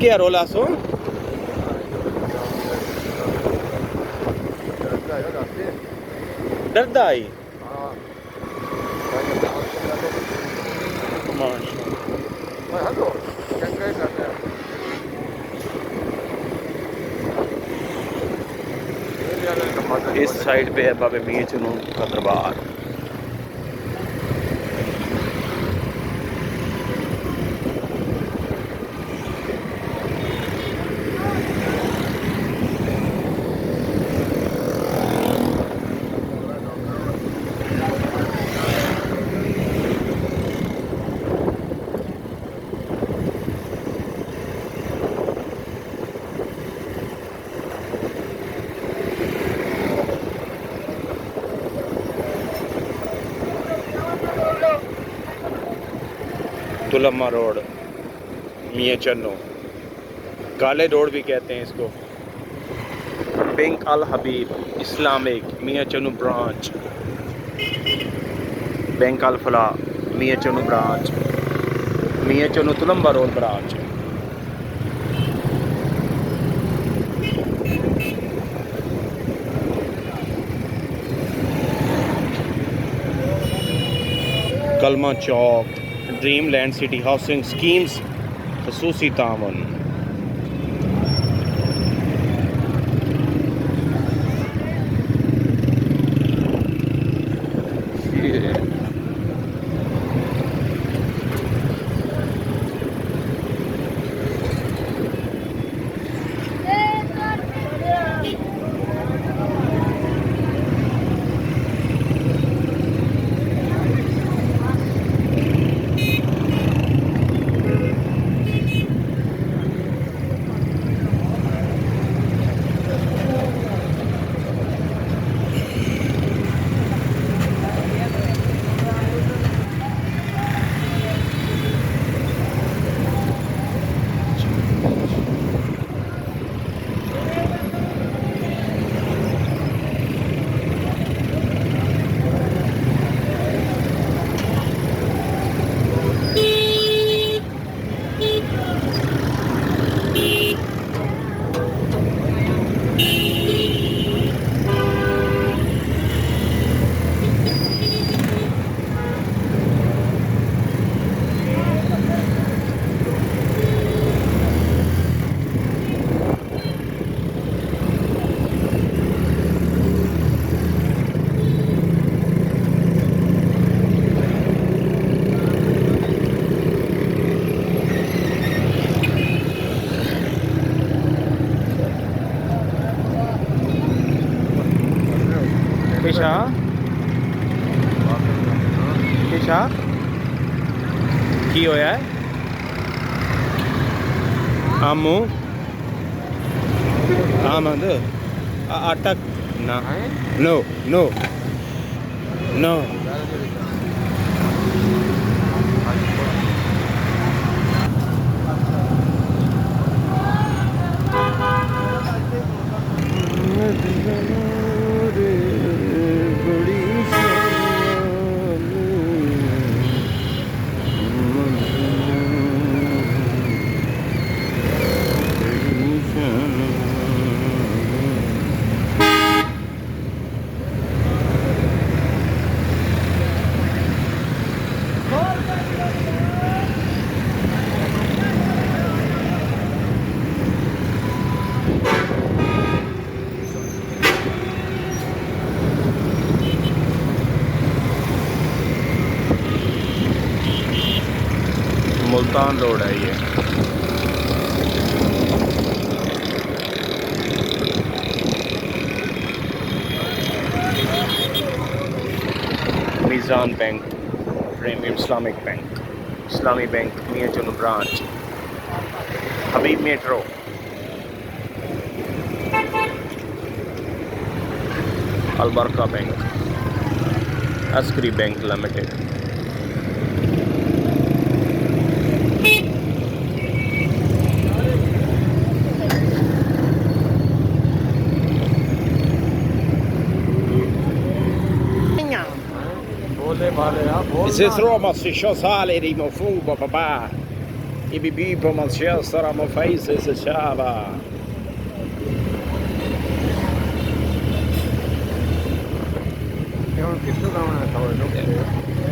क्या रोला सो डरदा आई इस साइड पे है बाबे मीर चनू का दरबार। तुलम्मा रोड मियां चन्नू, काले रोड भी कहते हैं इसको। Bank Al Habib Islamic Mian Channu branch, bank Al Falah Mian Channu branch, Mian Channu Tulamba road branch. Kalma Chowk Dream Land City housing schemes खसूसी तावन। किशा किशा की होया है आमू आमद अटक ना नो नो नो मुल्तान रोड है ये। Meezan bank premium Islamic bank, Islami bank Mian Channu branch, Habib Metro, Albaraka bank, Askari bank limited. Se trova si sociale di mofubo papà E bebi para Manchester, uma fez esse chava.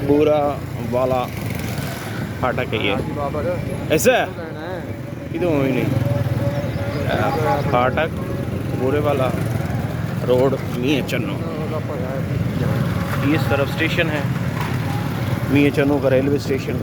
बुरा वाला फाटक है ये ऐसा है इधर ही नहीं फाटक बुरे वाला रोड मियाँ चन्नू ये इस तरफ स्टेशन है मियाँ चन्नू का railway station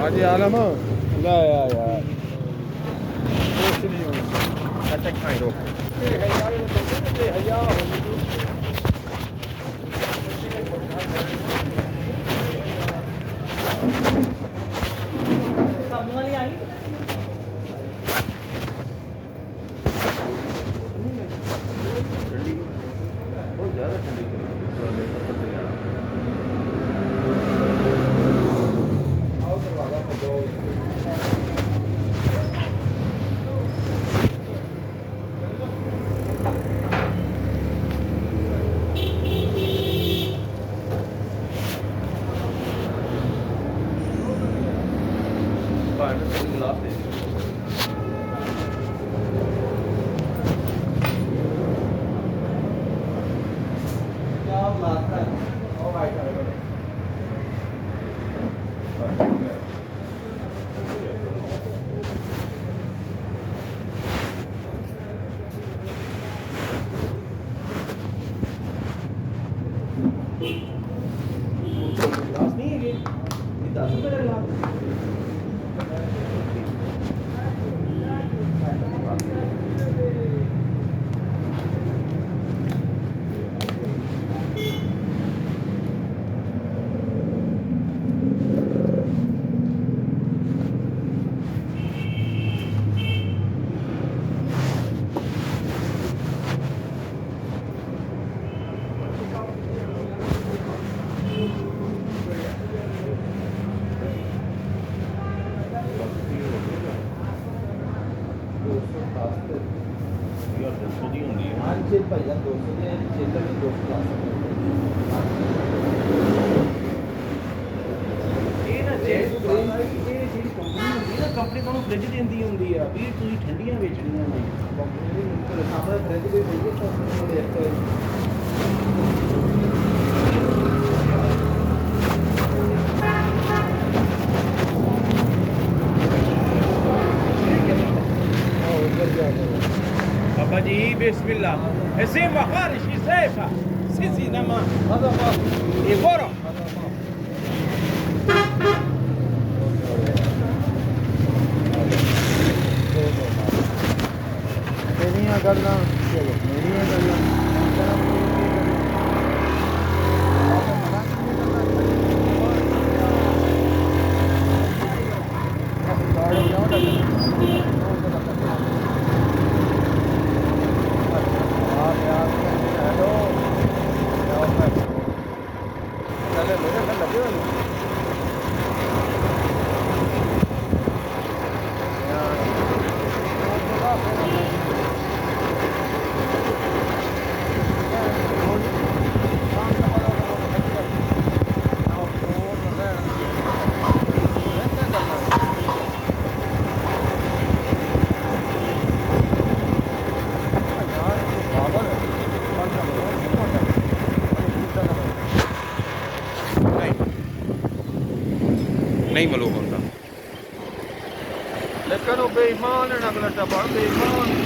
Hadi alama. La ya. Kuch nahi hoga. अच्छा खाई दो कंपनी को फ्रिज देंदी होंगी है भी तुम ठंडियां बेचनियां ने सामने फ्रिज भी देंगे बाबा जी बिस्मिल्लाह ऐसे वखारिश सैफा सिजी नमा هذا ما يغورو मेरियां गल्लां चलो मेरियां गल्लां ਨਹੀਂ ਮਲੂਮ ਹੁੰਦਾ। लेकिन वो बेईमान है, अगला टपा बेईमान।